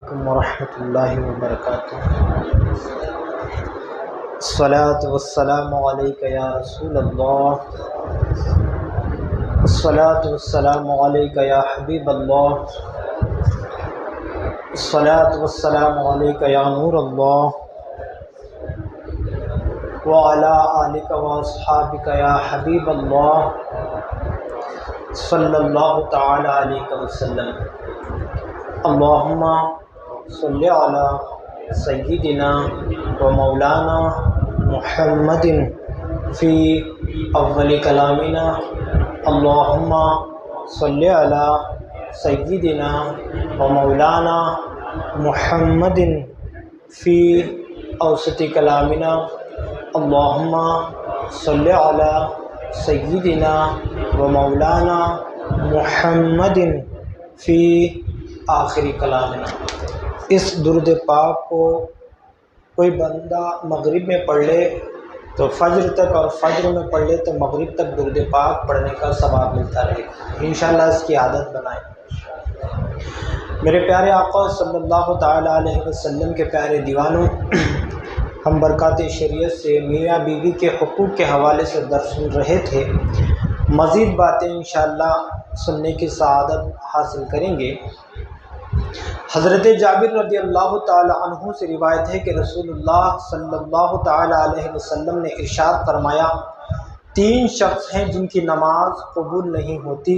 ورحمۃ اللہ وبرکاتہ۔ الصلاۃ والسلام علیک یا رسول اللہ، الصلاۃ والسلام علیک یا حبیب اللہ، الصلاۃ والسلام علیک یا نور اللہ، وعلی آلک واصحابک یا حبیب اللہ صلی اللہ تعالی علیہ وسلم۔ اللہم صلی علی سیدنا و مولانا محمد فی اول کلامنا، اللہم صلی علی سیدنا و مولانا محمد فی اوسط کلامنا، اللہم صلی علی سیدنا و مولانا محمد فی آخری کلامنا۔ اس درود پاک کو کوئی بندہ مغرب میں پڑھ لے تو فجر تک، اور فجر میں پڑھ لے تو مغرب تک درود پاک پڑھنے کا ثواب ملتا رہے گا۔ انشاءاللہ اس کی عادت بنائیں۔ میرے پیارے آقا صلی اللہ تعالی علیہ وسلم کے پیارے دیوانوں، ہم برکات شریعت سے میاں بیوی کے حقوق کے حوالے سے درس سن رہے تھے۔ مزید باتیں انشاءاللہ سننے کی سعادت حاصل کریں گے۔ حضرت جابر رضی اللہ تعالی عنہ سے روایت ہے کہ رسول اللہ صلی اللہ تعالی علیہ وسلم نے ارشاد فرمایا، تین شخص ہیں جن کی نماز قبول نہیں ہوتی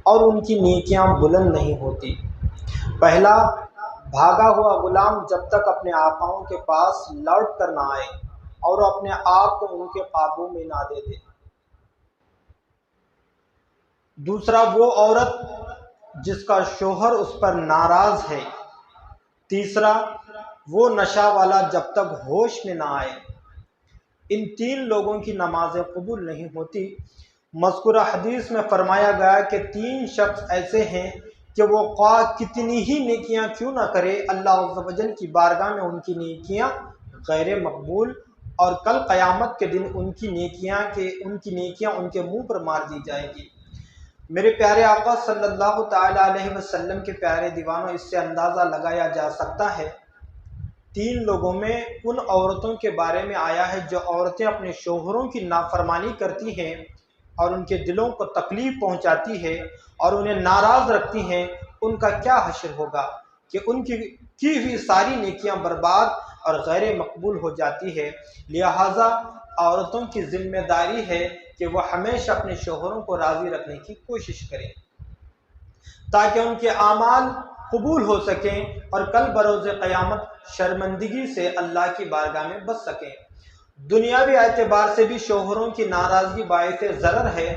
اور ان کی نیکیاں بلند نہیں ہوتی۔ پہلا، بھاگا ہوا غلام جب تک اپنے آقاؤں کے پاس لوٹ کر نہ آئے اور اپنے آپ کو ان کے قابو میں نہ دے دے۔ دوسرا، وہ عورت جس کا شوہر اس پر ناراض ہے۔ تیسرا، وہ نشہ والا جب تک ہوش میں نہ آئے۔ ان تین لوگوں کی نمازیں قبول نہیں ہوتی۔ مذکورہ حدیث میں فرمایا گیا کہ تین شخص ایسے ہیں کہ وہ خواہ کتنی ہی نیکیاں کیوں نہ کرے، اللہ عز و جل کی بارگاہ میں ان کی نیکیاں غیر مقبول، اور کل قیامت کے دن ان کی نیکیاں ان کے منہ پر مار دی جائے گی۔ میرے پیارے آقا صلی اللہ تعالی علیہ وسلم کے پیارے دیوانوں، اس سے اندازہ لگایا جا سکتا ہے تین لوگوں میں ان عورتوں کے بارے میں آیا ہے جو عورتیں اپنے شوہروں کی نافرمانی کرتی ہیں اور ان کے دلوں کو تکلیف پہنچاتی ہے اور انہیں ناراض رکھتی ہیں، ان کا کیا حشر ہوگا کہ ان کی ہوئی ساری نیکیاں برباد اور غیر مقبول ہو جاتی ہے۔ لہٰذا عورتوں کی ذمہ داری ہے کہ وہ ہمیشہ اپنے شوہروں کو راضی رکھنے کی کوشش کریں تاکہ ان کے اعمال قبول ہو سکیں اور کل بروز قیامت شرمندگی سے اللہ کی بارگاہ میں بچ سکیں۔ دنیاوی اعتبار سے بھی شوہروں کی ناراضگی باعث ضرر ہے۔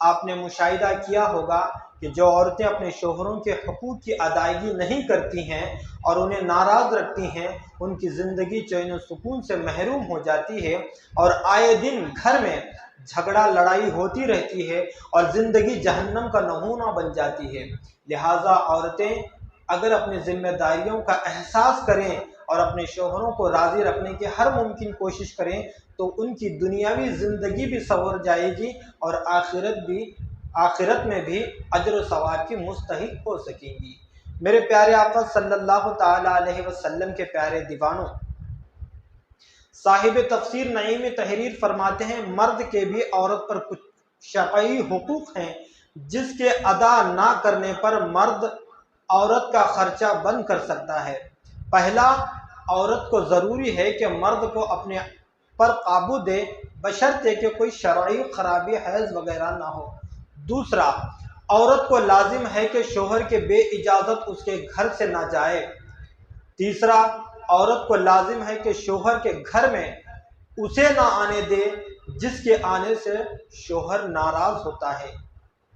آپ نے مشاہدہ کیا ہوگا کہ جو عورتیں اپنے شوہروں کے حقوق کی ادائیگی نہیں کرتی ہیں اور انہیں ناراض رکھتی ہیں، ان کی زندگی چین و سکون سے محروم ہو جاتی ہے اور آئے دن گھر میں جھگڑا لڑائی ہوتی رہتی ہے اور زندگی جہنم کا نمونہ بن جاتی ہے۔ لہٰذا عورتیں اگر اپنی ذمہ داریوں کا احساس کریں اور اپنے شوہروں کو راضی رکھنے کی ہر ممکن کوشش کریں تو ان کی دنیاوی زندگی بھی سنور جائے گی اور آخرت میں بھی اجر و ثواب کی مستحق ہو سکیں گی۔ میرے پیارے آقا صلی اللہ تعالی علیہ وسلم کے پیارے دیوانوں، صاحب تفسیر نعیم تحریر فرماتے ہیں، مرد کے بھی عورت پر کچھ شرعی حقوق ہیں جس کے ادا نہ کرنے پر مرد عورت کا خرچہ بند کر سکتا ہے۔ پہلا، عورت کو ضروری ہے کہ مرد کو اپنے پر قابو دے بشرطے کہ کوئی شرعی خرابی حیض وغیرہ نہ ہو۔ دوسرا، عورت کو لازم ہے کہ شوہر کے بے اجازت اس کے گھر سے نہ جائے۔ تیسرا، عورت کو لازم ہے کہ شوہر کے گھر میں اسے نہ آنے دے جس کے آنے سے شوہر ناراض ہوتا ہے۔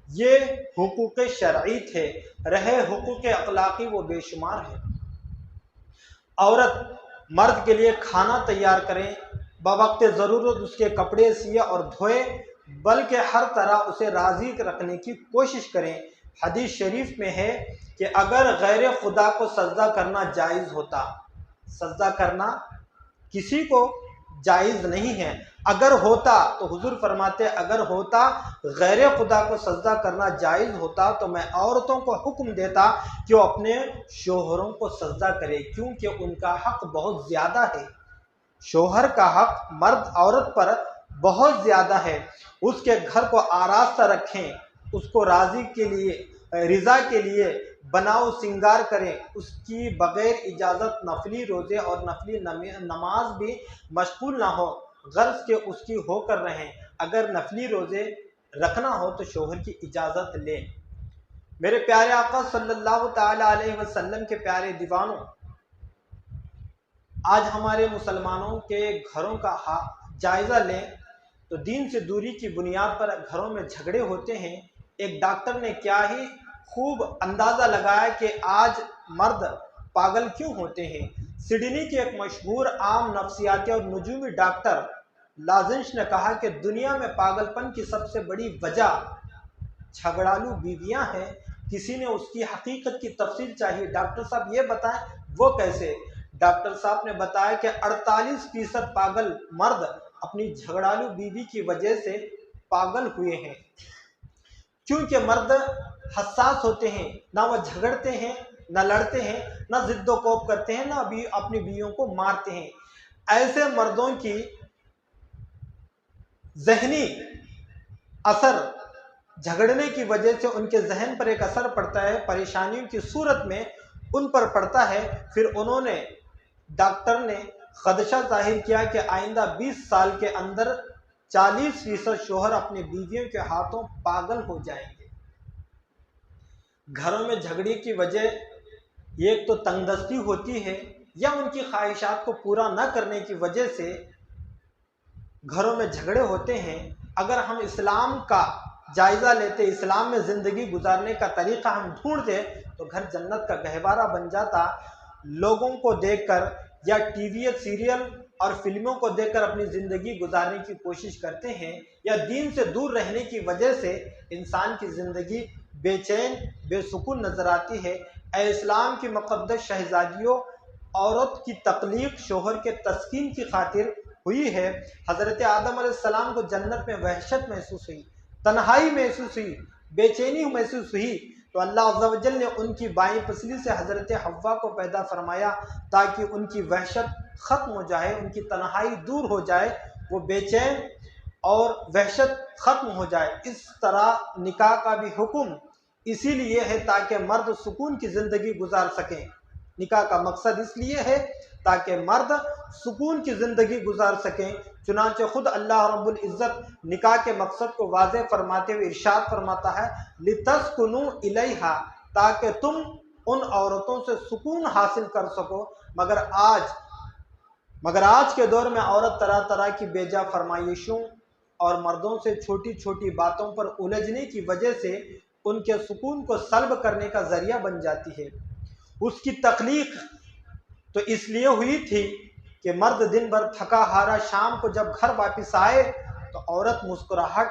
یہ حقوق شرعی تھے، رہے حقوق اخلاقی وہ بے شمار ہیں۔ عورت مرد کے لیے کھانا تیار کریں، بوقت ضرورت اس کے کپڑے سیے اور دھوئے، بلکہ ہر طرح اسے راضی رکھنے کی کوشش کریں۔ حدیث شریف میں ہے کہ اگر غیر خدا کو سجدہ کرنا جائز ہوتا، سجدہ کرنا کسی کو جائز نہیں ہے۔ اگر ہوتا تو حضور فرماتے اگر ہوتا غیر خدا کو سجدہ کرنا جائز ہوتا تو میں عورتوں کو حکم دیتا کہ وہ اپنے شوہروں کو سجدہ کرے، کیونکہ ان کا حق بہت زیادہ ہے۔ شوہر کا حق مرد عورت پر بہت زیادہ ہے۔ اس کے گھر کو آراستہ رکھیں، اس کو راضی کے لیے رضا کے لیے بناؤ سنگار کریں، اس کی بغیر اجازت نفلی روزے اور نفلی نماز بھی مشغول نہ ہو، غرض کہ اس کی ہو کر رہیں۔ اگر نفلی روزے رکھنا ہو تو شوہر کی اجازت لیں۔ میرے پیارے آقا صلی اللہ تعالی علیہ وسلم کے پیارے دیوانوں، آج ہمارے مسلمانوں کے گھروں کا جائزہ لیں تو دین سے دوری کی بنیاد پر گھروں میں جھگڑے ہوتے ہیں۔ ایک ڈاکٹر نے کیا ہی خوب اندازہ لگایا کہ آج مرد پاگل کیوں ہوتے ہیں۔ سڈنی کے ایک مشہور عام نفسیاتی اور نجومی ڈاکٹر لازنش نے کہا کہ دنیا میں پاگل پن کی سب سے بڑی وجہ جھگڑالو بیویاں ہیں۔ کسی نے اس کی حقیقت کی تفصیل چاہیے، ڈاکٹر صاحب یہ بتائیں وہ کیسے؟ ڈاکٹر صاحب نے بتایا کہ 48% پاگل مرد اپنی جھگڑالو بیوی کی وجہ سے پاگل ہوئے ہیں، کیونکہ مرد حساس ہوتے ہیں، نہ وہ جھگڑتے ہیں، نہ لڑتے ہیں، نہ ضد و کوب کرتے ہیں، نہ اپنی بیویوں کو مارتے ہیں۔ ایسے مردوں کی ذہنی اثر جھگڑنے کی وجہ سے ان کے ذہن پر ایک اثر پڑتا ہے، پریشانیوں کی صورت میں ان پر پڑتا ہے۔ پھر انہوں نے ڈاکٹر نے خدشہ ظاہر کیا کہ آئندہ 20 سال کے اندر 40% شوہر اپنی بیویوں کے ہاتھوں پاگل ہو جائیں گے۔ گھروں میں جھگڑے کی وجہ ایک تو تنگ دستی ہوتی ہے، یا ان کی خواہشات کو پورا نہ کرنے کی وجہ سے گھروں میں جھگڑے ہوتے ہیں۔ اگر ہم اسلام کا جائزہ لیتے، اسلام میں زندگی گزارنے کا طریقہ ہم ڈھونڈتے تو گھر جنت کا گہوارہ بن جاتا۔ لوگوں کو دیکھ کر یا ٹی وی سیریل اور فلموں کو دیکھ کر اپنی زندگی گزارنے کی کوشش کرتے ہیں، یا دین سے دور رہنے کی وجہ سے انسان کی زندگی بے چین بے سکون نظر آتی ہے۔ اے اسلام کی مقدس شہزادیوں، عورت کی تخلیق شوہر کے تسکین کی خاطر ہوئی ہے۔ حضرت آدم علیہ السلام کو جنت میں وحشت محسوس ہوئی، تنہائی محسوس ہوئی، بے چینی محسوس ہوئی، تو اللہ عز و جل نے ان کی بائیں پسلی سے حضرت حوا کو پیدا فرمایا تاکہ ان کی وحشت ختم ہو جائے، ان کی تنہائی دور ہو جائے، وہ بے چین اور وحشت ختم ہو جائے۔ اس طرح نکاح کا بھی حکم اسی لیے ہے تاکہ مرد سکون کی زندگی گزار سکیں۔ نکاح کا مقصد اس لیے ہے تاکہ مرد سکون کی زندگی گزار سکیں۔ چنانچہ خود اللہ رب العزت نکاح کے مقصد کو واضح فرماتے ہوئے ارشاد فرماتا ہے لِتَسْكُنُوا إِلَيْهَا، تاکہ تم ان عورتوں سے سکون حاصل کر سکو۔ مگر آج کے دور میں عورت طرح طرح کی بیجا فرمائشوں اور مردوں سے چھوٹی چھوٹی باتوں پر الجھنے کی وجہ سے ان کے سکون کو سلب کرنے کا ذریعہ بن جاتی ہے۔ اس کی تخلیق تو اس لیے ہوئی تھی کہ مرد دن بھر تھکا ہارا شام کو جب گھر واپس آئے تو عورت کی مسکراہٹ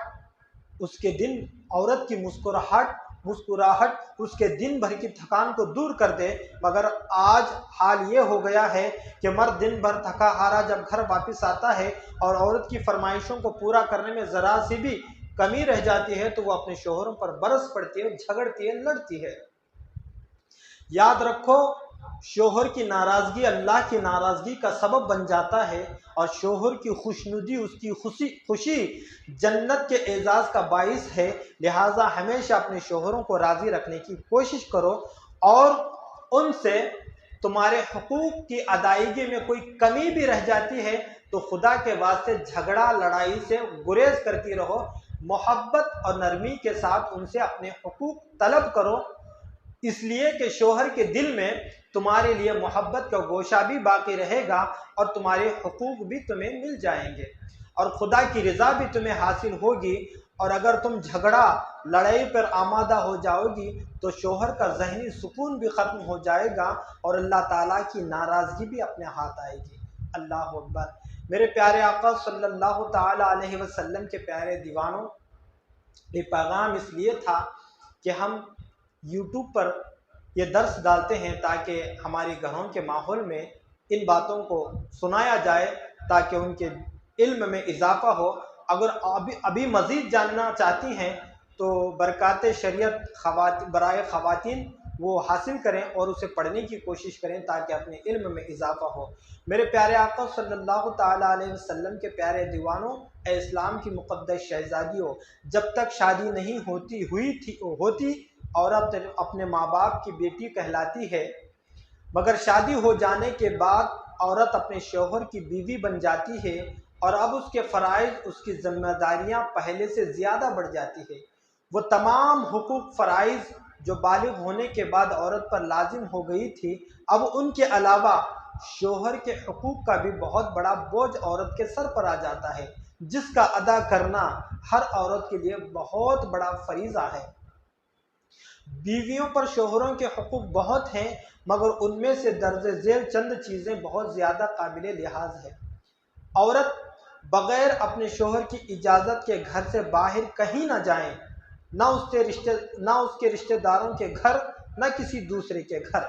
اس کے دن بھر کی تھکان کو دور کر دے۔ مگر آج حال یہ ہو گیا ہے کہ مرد دن بھر تھکا ہارا جب گھر واپس آتا ہے اور عورت کی فرمائشوں کو پورا کرنے میں ذرا سی بھی کمی رہ جاتی ہے تو وہ اپنے شوہروں پر برس پڑتی ہے، جھگڑتی ہے، لڑتی ہے۔ یاد رکھو، شوہر کی ناراضگی اللہ کی ناراضگی کا سبب بن جاتا ہے، اور شوہر کی خوشنودی، اس کی خوشی جنت کے اعزاز کا باعث ہے۔ لہٰذا ہمیشہ اپنے شوہروں کو راضی رکھنے کی کوشش کرو، اور ان سے تمہارے حقوق کی ادائیگی میں کوئی کمی بھی رہ جاتی ہے تو خدا کے واسطے جھگڑا لڑائی سے گریز کرتی رہو، محبت اور نرمی کے ساتھ ان سے اپنے حقوق طلب کرو، اس لیے کہ شوہر کے دل میں تمہارے لیے محبت کا گوشہ بھی باقی رہے گا اور تمہارے حقوق بھی تمہیں مل جائیں گے اور خدا کی رضا بھی تمہیں حاصل ہوگی۔ اور اگر تم جھگڑا لڑائی پر آمادہ ہو جاؤ گی تو شوہر کا ذہنی سکون بھی ختم ہو جائے گا اور اللہ تعالیٰ کی ناراضگی بھی اپنے ہاتھ آئے گی۔ اللہ اکبر۔ میرے پیارے آقا صلی اللہ تعالی علیہ وسلم کے پیارے دیوانوں، یہ پیغام اس لیے تھا کہ ہم یوٹیوب پر یہ درس ڈالتے ہیں تاکہ ہمارے گھروں کے ماحول میں ان باتوں کو سنایا جائے تاکہ ان کے علم میں اضافہ ہو۔ اگر ابھی مزید جاننا چاہتی ہیں تو برکات شریعت برائے خواتین وہ حاصل کریں اور اسے پڑھنے کی کوشش کریں تاکہ اپنے علم میں اضافہ ہو۔ میرے پیارے آقا صلی اللہ تعالیٰ علیہ وسلم کے پیارے دیوانوں، اے اسلام کی مقدس شہزادیوں، جب تک شادی نہیں ہوتی عورت اپنے ماں باپ کی بیٹی کہلاتی ہے، مگر شادی ہو جانے کے بعد عورت اپنے شوہر کی بیوی بن جاتی ہے اور اب اس کے فرائض، اس کی ذمہ داریاں پہلے سے زیادہ بڑھ جاتی ہے۔ وہ تمام حقوق فرائض جو بالغ ہونے کے بعد عورت پر لازم ہو گئی تھی، اب ان کے علاوہ شوہر کے حقوق کا بھی بہت بڑا بوجھ عورت کے سر پر آ جاتا ہے، جس کا ادا کرنا ہر عورت کے لیے بہت بڑا فریضہ ہے۔ بیویوں پر شوہروں کے حقوق بہت ہیں، مگر ان میں سے درج ذیل چند چیزیں بہت زیادہ قابل لحاظ ہیں۔ عورت بغیر اپنے شوہر کی اجازت کے گھر سے باہر کہیں نہ جائیں، نہ اس کے رشتہ داروں کے گھر، نہ کسی دوسرے کے گھر۔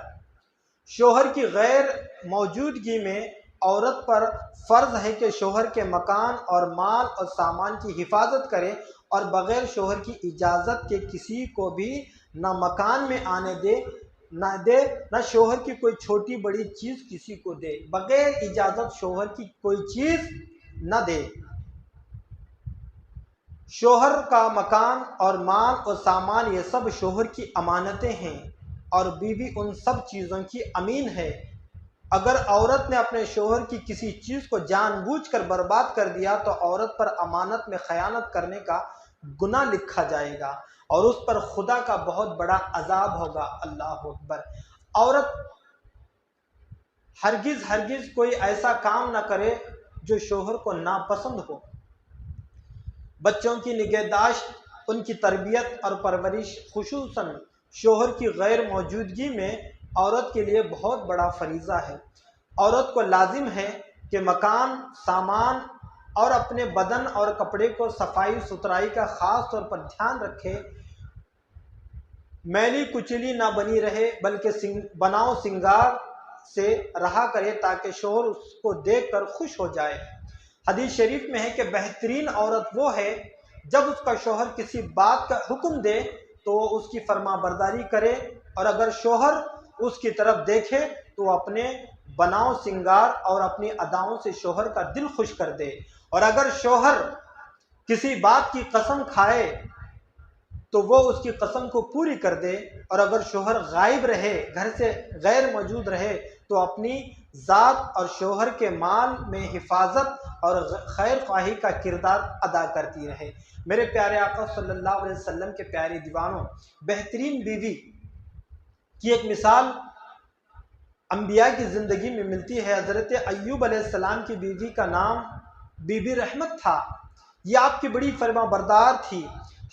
شوہر کی غیر موجودگی میں عورت پر فرض ہے کہ شوہر کے مکان اور مال اور سامان کی حفاظت کرے اور بغیر شوہر کی اجازت کے کسی کو بھی نہ مکان میں آنے دے، نہ شوہر کی کوئی چھوٹی بڑی چیز کسی کو دے، بغیر اجازت شوہر کی کوئی چیز نہ دے۔ شوہر کا مکان اور مال اور سامان یہ سب شوہر کی امانتیں ہیں اور بیوی ان سب چیزوں کی امین ہے۔ اگر عورت نے اپنے شوہر کی کسی چیز کو جان بوجھ کر برباد کر دیا تو عورت پر امانت میں خیانت کرنے کا گناہ لکھا جائے گا اور اس پر خدا کا بہت بڑا عذاب ہوگا۔ اللہ اکبر۔ عورت ہرگز کوئی ایسا کام نہ کرے جو شوہر کو ناپسند ہو۔ بچوں کی نگہداشت، ان کی تربیت اور پرورش خصوصاً شوہر کی غیر موجودگی میں عورت کے لیے بہت بڑا فریضہ ہے۔ عورت کو لازم ہے کہ مکان، سامان اور اپنے بدن اور کپڑے کو صفائی ستھرائی کا خاص طور پر دھیان رکھے، میلی کچلی نہ بنی رہے بلکہ بناؤ سنگار سے رہا کرے تاکہ شوہر اس کو دیکھ کر خوش ہو جائے۔ حدیث شریف میں ہے کہ بہترین عورت وہ ہے جب اس کا شوہر کسی بات کا حکم دے تو اس کی فرما برداری کرے، اور اگر شوہر اس کی طرف دیکھے تو اپنے بناؤ سنگار اور اپنی اداؤں سے شوہر کا دل خوش کر دے، اور اگر شوہر کسی بات کی قسم کھائے تو وہ اس کی قسم کو پوری کر دے، اور اگر شوہر غائب رہے، گھر سے غیر موجود رہے تو اپنی ذات اور شوہر کے مال میں حفاظت اور خیر خواہی کا کردار ادا کرتی رہے۔ میرے پیارے آقا صلی اللہ علیہ وسلم کے پیارے دیوانوں، بہترین بیوی کی ایک مثال انبیاء کی زندگی میں ملتی ہے۔ حضرت ایوب علیہ السلام کی بیوی کا نام بی بی رحمت تھا۔ یہ آپ کی بڑی فرما بردار تھی۔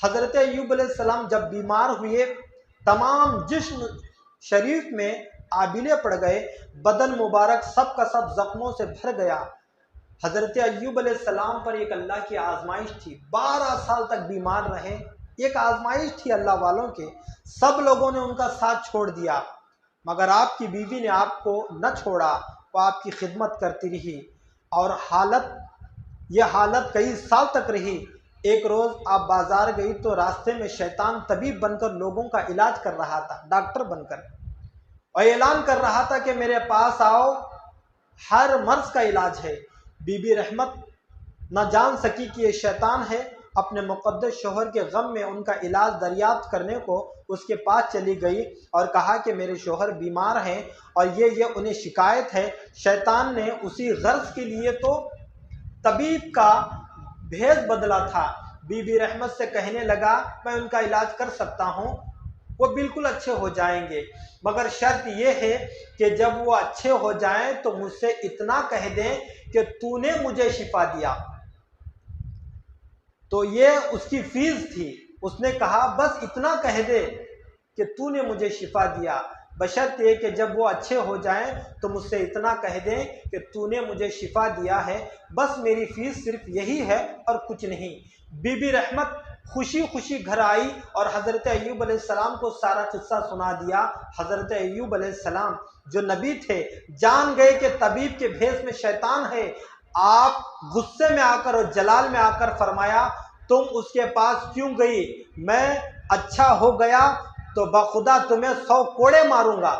حضرت ایوب علیہ السلام جب بیمار ہوئے، تمام جسم شریف میں آبلے پڑ گئے، بدن مبارک سب کا سب زخموں سے بھر گیا۔ حضرت ایوب علیہ السلام پر ایک اللہ کی آزمائش تھی، 12 سال تک بیمار رہے۔ ایک آزمائش تھی اللہ والوں کے، سب لوگوں نے ان کا ساتھ چھوڑ دیا، مگر آپ کی بیوی نے آپ کو نہ چھوڑا، وہ آپ کی خدمت کرتی رہی، اور یہ حالت کئی سال تک رہی۔ ایک روز آپ بازار گئی تو راستے میں شیطان طبیب بن کر لوگوں کا علاج کر رہا تھا، ڈاکٹر بن کر، اور اعلان کر رہا تھا کہ میرے پاس آؤ، ہر مرض کا علاج ہے۔ بی بی رحمت نہ جان سکی کہ یہ شیطان ہے، اپنے مقدس شوہر کے غم میں ان کا علاج دریافت کرنے کو اس کے پاس چلی گئی اور کہا کہ میرے شوہر بیمار ہیں اور یہ انہیں شکایت ہے۔ شیطان نے اسی غرض کے لیے تو طبیب کا بھیس بدلا تھا۔ بی بی رحمت سے کہنے لگا میں ان کا علاج کر سکتا ہوں، وہ بالکل اچھے ہو جائیں گے، مگر شرط یہ ہے کہ جب وہ اچھے ہو جائیں تو مجھ سے اتنا کہہ دیں کہ تو نے مجھے شفا دیا۔ تو یہ اس کی فیس تھی، اس نے کہا بس اتنا کہہ دے کہ تو نے مجھے شفا دیا، بشرط یہ کہ جب وہ اچھے ہو جائیں تو مجھ سے اتنا کہہ دیں کہ تو نے مجھے شفا دیا ہے، بس میری فیس صرف یہی ہے اور کچھ نہیں۔ بی بی رحمت خوشی خوشی گھر آئی اور حضرت ایوب علیہ السلام کو سارا قصہ سنا دیا۔ حضرت ایوب علیہ السلام جو نبی تھے جان گئے کہ طبیب کے بھیس میں شیطان ہے۔ آپ غصے میں آ کر اور جلال میں آ کر فرمایا تم اس کے پاس کیوں گئی؟ میں اچھا ہو گیا تو بخدا تمہیں 100 کوڑے ماروں گا۔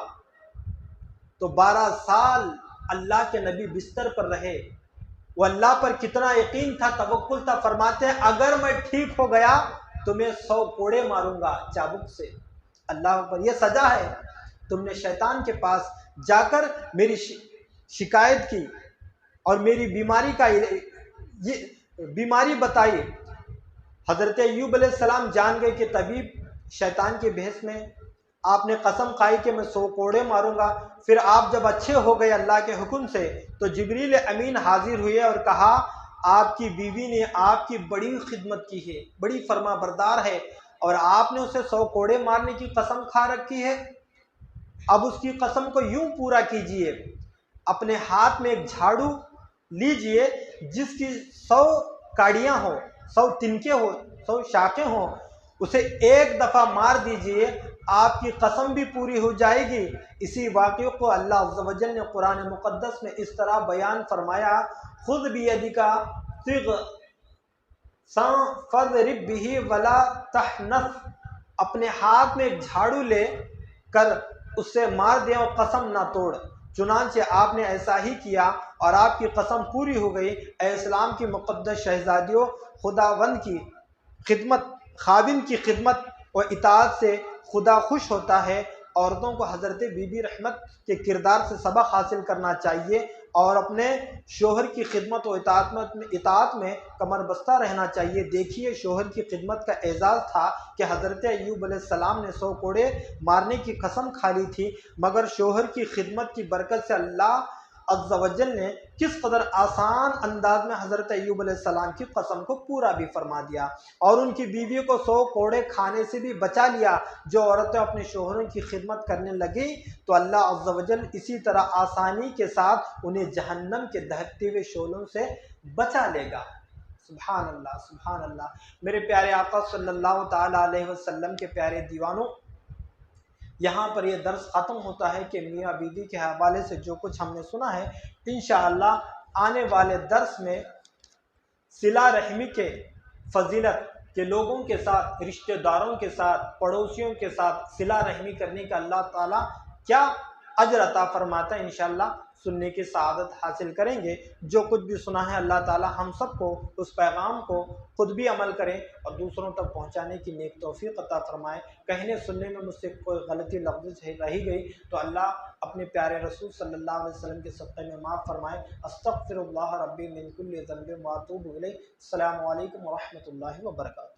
تو 12 سال اللہ کے نبی بستر پر رہے۔ وہ اللہ پر کتنا یقین تھا، توکل تھا، فرماتے ہیں اگر میں ٹھیک ہو گیا تو میں 100 کوڑے ماروں گا چابک سے۔ اللہ پر یہ سزا ہے، تم نے شیطان کے پاس جا کر میری شکایت کی اور میری بیماری بتائی۔ حضرت ایوب علیہ السلام جان گئے کہ طبیب شیطان کے بھیس میں، آپ نے قسم کھائی کہ میں 100 کوڑے ماروں گا۔ پھر آپ جب اچھے ہو گئے اللہ کے حکم سے تو جبریل امین حاضر ہوئے اور کہا آپ کی بیوی نے آپ کی بڑی خدمت کی ہے، بڑی فرما بردار ہے، اور آپ نے اسے 100 کوڑے مارنے کی قسم کھا رکھی ہے۔ اب اس کی قسم کو یوں پورا کیجئے، اپنے ہاتھ میں ایک جھاڑو لیجئے جس کی 100 کاڑیاں ہوں، 100 تنکے ہوں، 100 شاخیں ہوں، اسے ایک دفعہ مار دیجئے، آپ کی قسم بھی پوری ہو جائے گی۔ اسی واقعے کو اللہ عز و جل نے قرآن مقدس میں اس طرح بیان فرمایا خذ بیدک فاضرب بہ ولا تحنث، اپنے ہاتھ میں ایک جھاڑو لے کر اس سے مار دیں اور قسم نہ توڑ۔ چنانچہ آپ نے ایسا ہی کیا اور آپ کی قسم پوری ہو گئی۔ اے اسلام کی مقدس شہزادیوں، خداوند کی خدمت، خاوند کی خدمت و اطاعت سے خدا خوش ہوتا ہے۔ عورتوں کو حضرت بی بی رحمت کے کردار سے سبق حاصل کرنا چاہیے اور اپنے شوہر کی خدمت و اطاعت میں کمر بستہ رہنا چاہیے۔ دیکھیے شوہر کی خدمت کا اعزاز تھا کہ حضرت ایوب علیہ السلام نے 100 کوڑے مارنے کی قسم کھا لی تھی، مگر شوہر کی خدمت کی برکت سے اللہ عز و جل نے کس قدر آسان انداز میں حضرت ایوب علیہ السلام کی قسم کو پورا بھی فرما دیا اور ان کی بیوی کو 100 کوڑے کھانے سے بھی بچا لیا۔ جو عورتیں اپنے شوہروں کی خدمت کرنے لگی تو اللہ عز و جل اسی طرح آسانی کے ساتھ انہیں جہنم کے دہکتے ہوئے شعلوں سے بچا لے گا۔ سبحان اللہ، سبحان اللہ۔ میرے پیارے آقا صلی اللہ تعالیٰ علیہ وسلم کے پیارے دیوانوں، یہاں پر یہ درس ختم ہوتا ہے کہ میاں بیوی کے حوالے سے جو کچھ ہم نے سنا ہے، انشاءاللہ آنے والے درس میں صلہ رحمی کے فضیلت کہ لوگوں کے ساتھ، رشتہ داروں کے ساتھ، پڑوسیوں کے ساتھ صلہ رحمی کرنے کا اللہ تعالیٰ کیا اجر عطا فرماتا ہے، انشاءاللہ سننے کی سعادت حاصل کریں گے۔ جو کچھ بھی سنا ہے اللہ تعالیٰ ہم سب کو اس پیغام کو خود بھی عمل کریں اور دوسروں تک پہنچانے کی نیک توفیق عطا فرمائے۔ کہنے سننے میں مجھ سے کوئی غلطی لفظ رہی گئی تو اللہ اپنے پیارے رسول صلی اللہ علیہ وسلم کے صدقے میں معاف فرمائے۔ استغفر اللہ ربی من کل ذنب واتوب الیہ۔ السلام علیکم ورحمۃ اللہ وبرکاتہ۔